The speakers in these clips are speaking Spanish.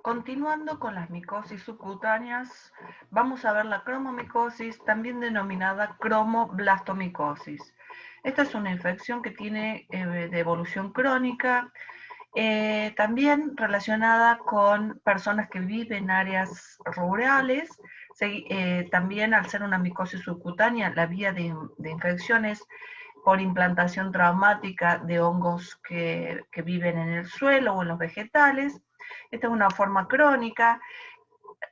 Continuando con las micosis subcutáneas, vamos a ver la cromomicosis, también denominada cromoblastomicosis. Esta es una infección que tiene de evolución crónica, también relacionada con personas que viven en áreas rurales. También al ser una micosis subcutánea, la vía de infección es por implantación traumática de hongos que viven en el suelo o en los vegetales. Esta es una forma crónica.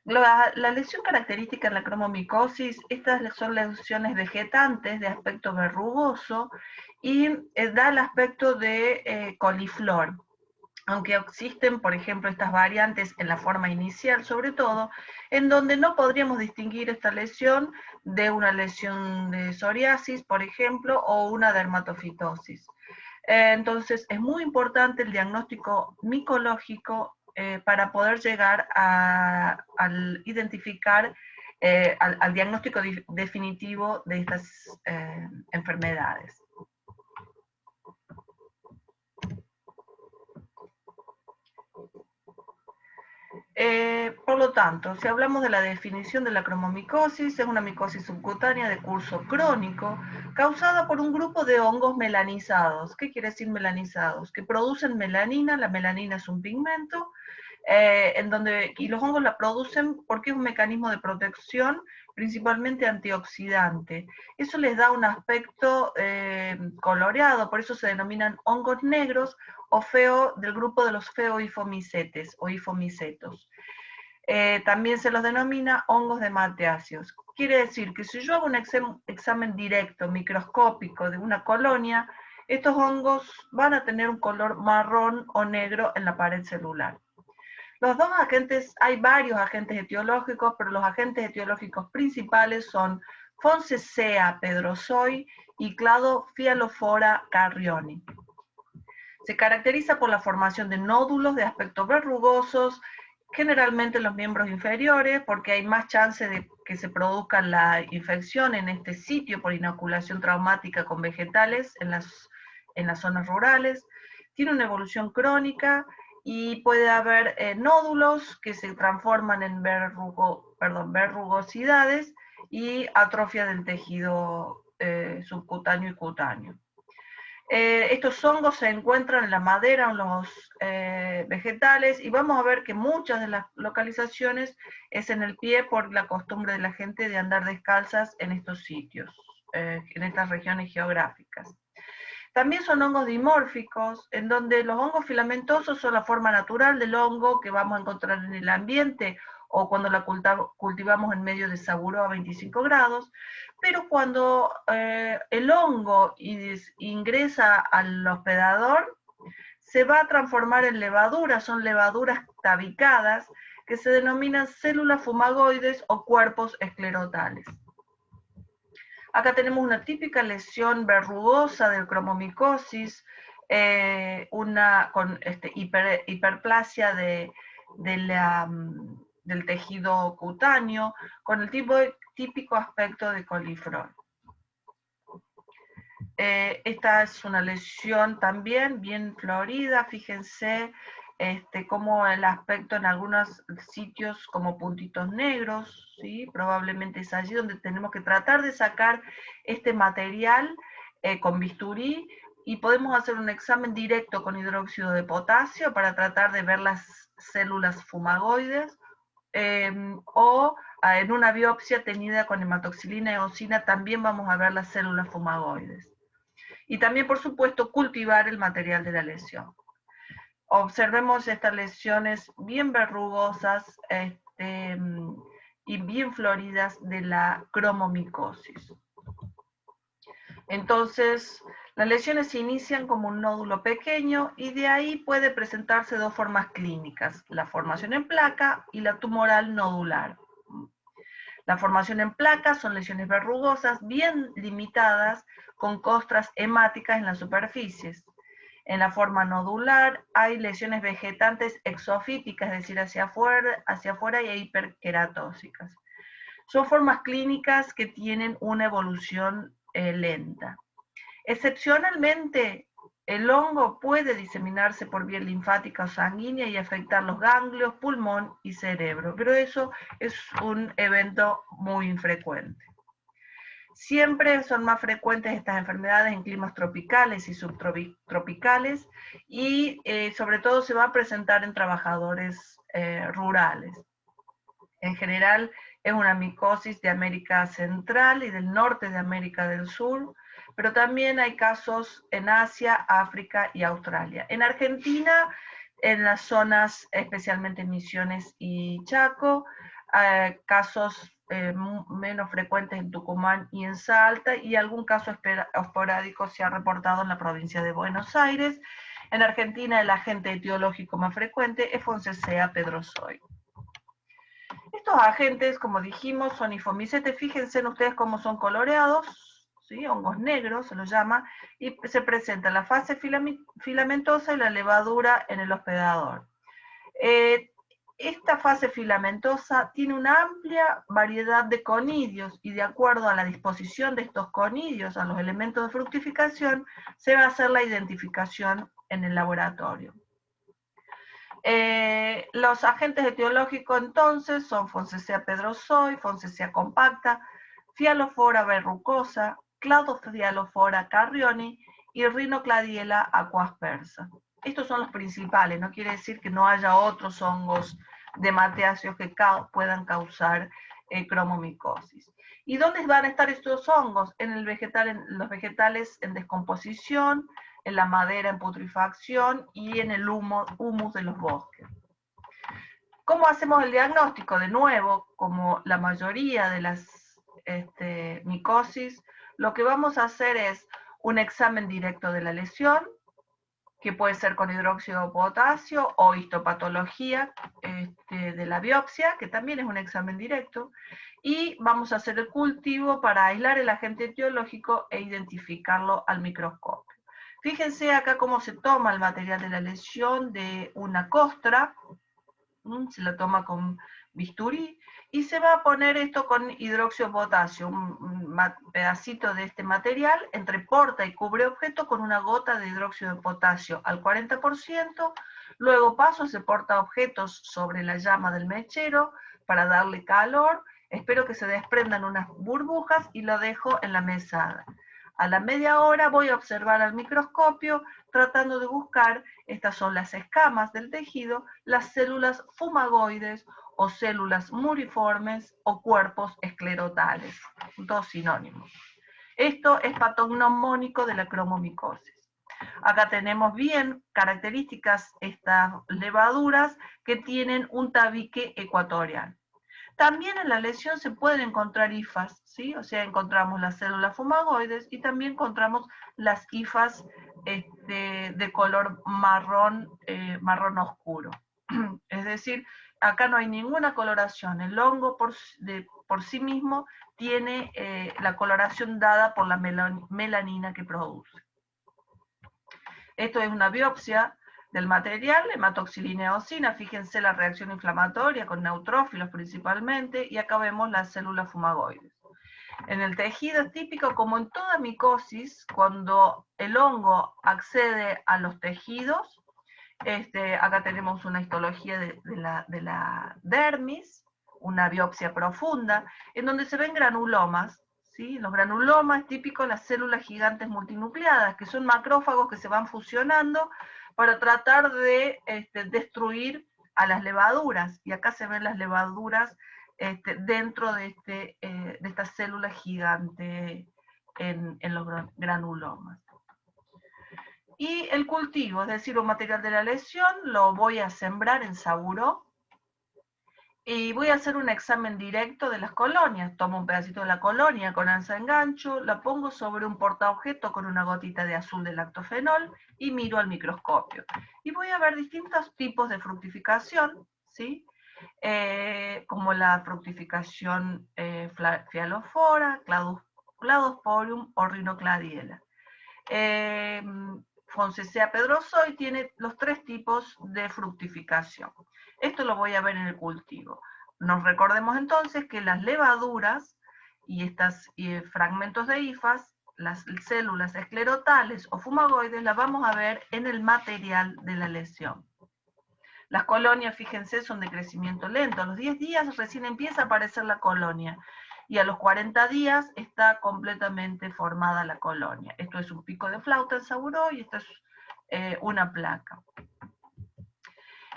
La lesión característica en la cromomicosis, estas son lesiones vegetantes de aspecto verrugoso y da el aspecto de coliflor. Aunque existen, por ejemplo, estas variantes en la forma inicial, sobre todo, en donde no podríamos distinguir esta lesión de una lesión de psoriasis, por ejemplo, o una dermatofitosis. Entonces, es muy importante el diagnóstico micológico para poder llegar al identificar, al diagnóstico definitivo de estas enfermedades. Por lo tanto, si hablamos de la definición de la cromomicosis, es una micosis subcutánea de curso crónico causada por un grupo de hongos melanizados. ¿Qué quiere decir melanizados? Que producen melanina. La melanina es un pigmento, y los hongos la producen porque es un mecanismo de protección, principalmente antioxidante. Eso les da un aspecto coloreado, por eso se denominan hongos negros o del grupo de los feoifomicetes o ifomicetos. También se los denomina hongos de mateáceos. Quiere decir que si yo hago un examen directo, microscópico de una colonia, estos hongos van a tener un color marrón o negro en la pared celular. Los dos agentes, hay varios agentes etiológicos, pero los agentes etiológicos principales son Fonsesea pedrosoi y Cladofialophora carrioni. Se caracteriza por la formación de nódulos de aspecto verrugosos, generalmente en los miembros inferiores, porque hay más chance de que se produzca la infección en este sitio por inoculación traumática con vegetales en las zonas rurales. Tiene una evolución crónica y puede haber nódulos que se transforman en verrugosidades y atrofia del tejido subcutáneo y cutáneo. Estos hongos se encuentran en la madera, en los vegetales, y vamos a ver que muchas de las localizaciones es en el pie por la costumbre de la gente de andar descalzas en estos sitios, en estas regiones geográficas. También son hongos dimórficos, en donde los hongos filamentosos son la forma natural del hongo que vamos a encontrar en el ambiente o cuando la cultivamos en medio de Saburó a 25 grados, pero cuando el hongo ingresa al hospedador, se va a transformar en levaduras, son levaduras tabicadas, que se denominan células fumagoides o cuerpos esclerotales. Acá tenemos una típica lesión verrugosa de cromomicosis, con hiperplasia del tejido cutáneo, con el típico aspecto de coliflor. Esta es una lesión también bien florida, fíjense como el aspecto en algunos sitios como puntitos negros, ¿sí? Probablemente es allí donde tenemos que tratar de sacar este material con bisturí, y podemos hacer un examen directo con hidróxido de potasio para tratar de ver las células fumagoides, o en una biopsia tenida con hematoxilina y eosina también vamos a ver las células fumagoides. Y también, por supuesto, cultivar el material de la lesión. Observemos estas lesiones bien verrugosas y bien floridas de la cromomicosis. Entonces, las lesiones se inician como un nódulo pequeño y de ahí puede presentarse dos formas clínicas, la formación en placa y la tumoral nodular. La formación en placa son lesiones verrugosas bien limitadas con costras hemáticas en las superficies. En la forma nodular hay lesiones vegetantes exofíticas, es decir, hacia afuera y hiperqueratóxicas. Son formas clínicas que tienen una evolución lenta. Excepcionalmente, El hongo puede diseminarse por vía linfática o sanguínea y afectar los ganglios, pulmón y cerebro, pero eso es un evento muy infrecuente. Siempre son más frecuentes estas enfermedades en climas tropicales y subtropicales y sobre todo se va a presentar en trabajadores rurales. En general es una micosis de América Central y del norte de América del Sur, pero también hay casos en Asia, África y Australia. En Argentina, en las zonas, especialmente Misiones y Chaco, casos menos frecuentes en Tucumán y en Salta, y algún caso esporádico se ha reportado en la provincia de Buenos Aires. En Argentina, el agente etiológico más frecuente es Fonsacea pedrozoide. Estos agentes, como dijimos, son ifomicetes. Fíjense en ustedes cómo son coloreados, ¿sí? Hongos negros se los llama, y se presenta la fase filamentosa y la levadura en el hospedador. Esta fase filamentosa tiene una amplia variedad de conidios y de acuerdo a la disposición de estos conidios, a los elementos de fructificación, se va a hacer la identificación en el laboratorio. Los agentes etiológicos entonces son Fonsacea pedrozoide, Fonsacea compacta, Fialofora verrucosa, Cladofialofora carrioni y Rhinocladiella aquaspersa. Estos son los principales, no quiere decir que no haya otros hongos de mateáceos que puedan causar cromomicosis. ¿Y dónde van a estar estos hongos? En los vegetales en descomposición, en la madera en putrefacción y en el humus de los bosques. ¿Cómo hacemos el diagnóstico? De nuevo, como la mayoría de las micosis, lo que vamos a hacer es un examen directo de la lesión, que puede ser con hidróxido de potasio o histopatología de la biopsia, que también es un examen directo, y vamos a hacer el cultivo para aislar el agente etiológico e identificarlo al microscopio. Fíjense acá cómo se toma el material de la lesión de una costra, se la toma con bisturí, y se va a poner esto con hidróxido de potasio, un pedacito de este material, entreporta y cubre objeto con una gota de hidróxido de potasio al 40%, luego paso ese porta objetos sobre la llama del mechero para darle calor, espero que se desprendan unas burbujas y lo dejo en la mesada. A la media hora voy a observar al microscopio tratando de buscar, estas son las escamas del tejido, las células fumagoides o células muriformes o cuerpos esclerotales, dos sinónimos. Esto es patognomónico de la cromomicosis. Acá tenemos bien características estas levaduras que tienen un tabique ecuatorial. También en la lesión se pueden encontrar hifas, ¿sí? O sea, encontramos las células fumagoides y también encontramos las hifas de color marrón, marrón oscuro. Es decir, acá no hay ninguna coloración. El hongo por sí mismo tiene la coloración dada por la melanina que produce. Esto es una biopsia del material, hematoxilina eosina, fíjense la reacción inflamatoria con neutrófilos principalmente, y acá vemos las células fumagoides. En el tejido es típico, como en toda micosis, cuando el hongo accede a los tejidos, acá tenemos una histología de la dermis, una biopsia profunda, en donde se ven granulomas, ¿sí? Los granulomas es típico de las células gigantes multinucleadas, que son macrófagos que se van fusionando para tratar de destruir a las levaduras, y acá se ven las levaduras dentro de esta célula gigante en los granulomas. Y el cultivo, es decir, un material de la lesión, lo voy a sembrar en saburó y voy a hacer un examen directo de las colonias. Tomo un pedacito de la colonia con anza en gancho, la pongo sobre un portaobjeto con una gotita de azul de lactofenol y miro al microscopio. Y voy a ver distintos tipos de fructificación, ¿sí? Como la fructificación Fialofora, Cladosporium o Rhinocladiella. Fonsacea pedrozoide tiene los tres tipos de fructificación. Esto lo voy a ver en el cultivo. Nos recordemos entonces que las levaduras y estos fragmentos de hifas las células esclerotales o fumagoides las vamos a ver en el material de la lesión. Las colonias, fíjense, son de crecimiento lento. A los 10 días recién empieza a aparecer la colonia y a los 40 días está completamente formada la colonia. Esto es un pico de flauta en Saburó y esto es una placa.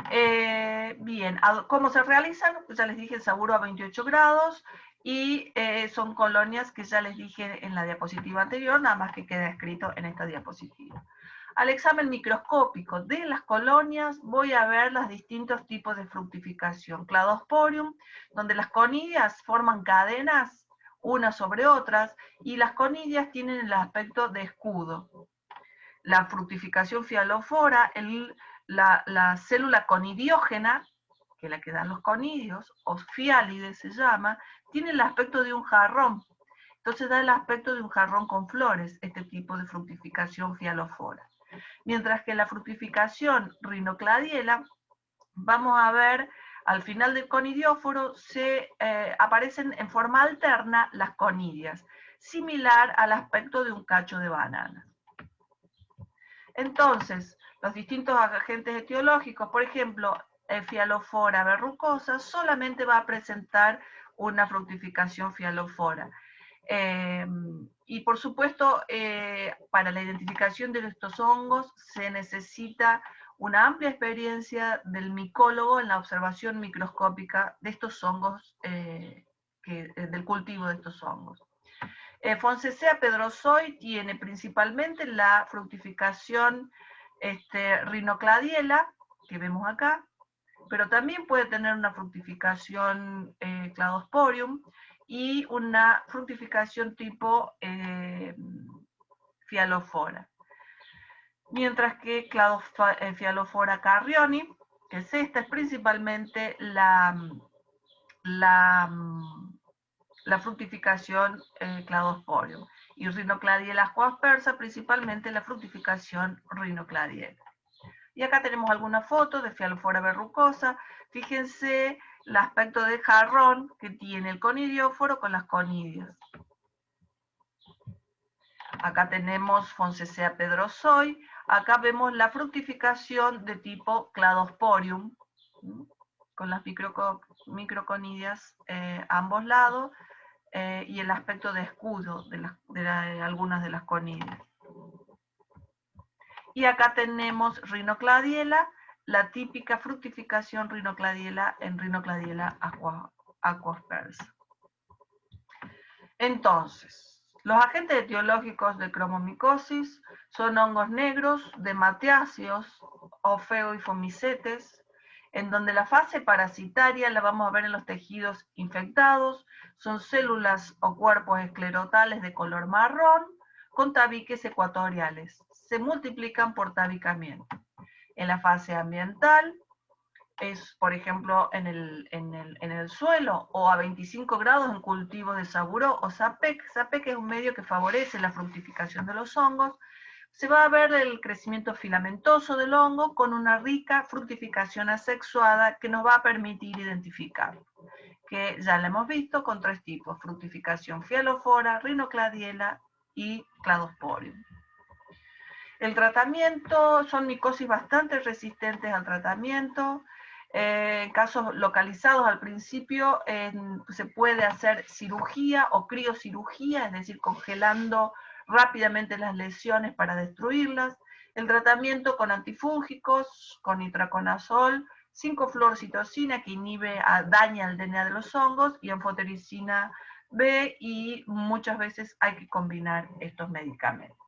Bien, ¿cómo se realizan? Ya les dije, Saburó a 28 grados y son colonias que ya les dije en la diapositiva anterior, nada más que queda escrito en esta diapositiva. Al examen microscópico de las colonias voy a ver los distintos tipos de fructificación. Cladosporium, donde las conidias forman cadenas unas sobre otras y las conidias tienen el aspecto de escudo. La fructificación fialófora, la célula conidiógena, que es la que dan los conidios, o fiálide se llama, tiene el aspecto de un jarrón. Entonces da el aspecto de un jarrón con flores, este tipo de fructificación fialófora. Mientras que la fructificación rinocladiela, vamos a ver, al final del conidióforo aparecen en forma alterna las conidias, similar al aspecto de un cacho de banana. Entonces, los distintos agentes etiológicos, por ejemplo, Fialófora verrucosa, solamente va a presentar una fructificación fialófora. Y por supuesto, para la identificación de estos hongos se necesita una amplia experiencia del micólogo en la observación microscópica de estos hongos, del cultivo de estos hongos. Fonsacea pedrosoi tiene principalmente la fructificación rinocladiela, que vemos acá, pero también puede tener una fructificación cladosporium y una fructificación tipo fialófora. Mientras que fialófora carrioni, que es esta, es principalmente la fructificación cladosporium. Y rinocladiela aspersa, principalmente la fructificación rinocladiela. Y acá tenemos algunas fotos de Fialófora verrucosa. Fíjense el aspecto de jarrón que tiene el conidióforo con las conidias. Acá tenemos Fonsacea pedrosoi. Acá vemos la fructificación de tipo cladosporium, con las microconidias a ambos lados, y el aspecto de escudo de algunas de las conidias. Y acá tenemos rinocladiela, la típica fructificación rinocladiela en Rinocladiela aquaspersa. Entonces, los agentes etiológicos de cromomicosis son hongos negros de matiáceos o feoifomicetes, en donde la fase parasitaria la vamos a ver en los tejidos infectados, son células o cuerpos esclerotales de color marrón con tabiques ecuatoriales. Se multiplican por tabicamiento. En la fase ambiental es, por ejemplo, en el suelo o a 25 grados en cultivos de Saburó o Sapec. Sapec es un medio que favorece la fructificación de los hongos. Se va a ver el crecimiento filamentoso del hongo con una rica fructificación asexuada que nos va a permitir identificar, que ya la hemos visto con tres tipos: fructificación fialófora, rinocladiela y cladosporium. El tratamiento son micosis bastante resistentes al tratamiento. En casos localizados al principio se puede hacer cirugía o criocirugía, es decir, congelando rápidamente las lesiones para destruirlas. El tratamiento con antifúngicos, con itraconazol, 5-fluorocitosina que daña el DNA de los hongos, y anfotericina B, y muchas veces hay que combinar estos medicamentos.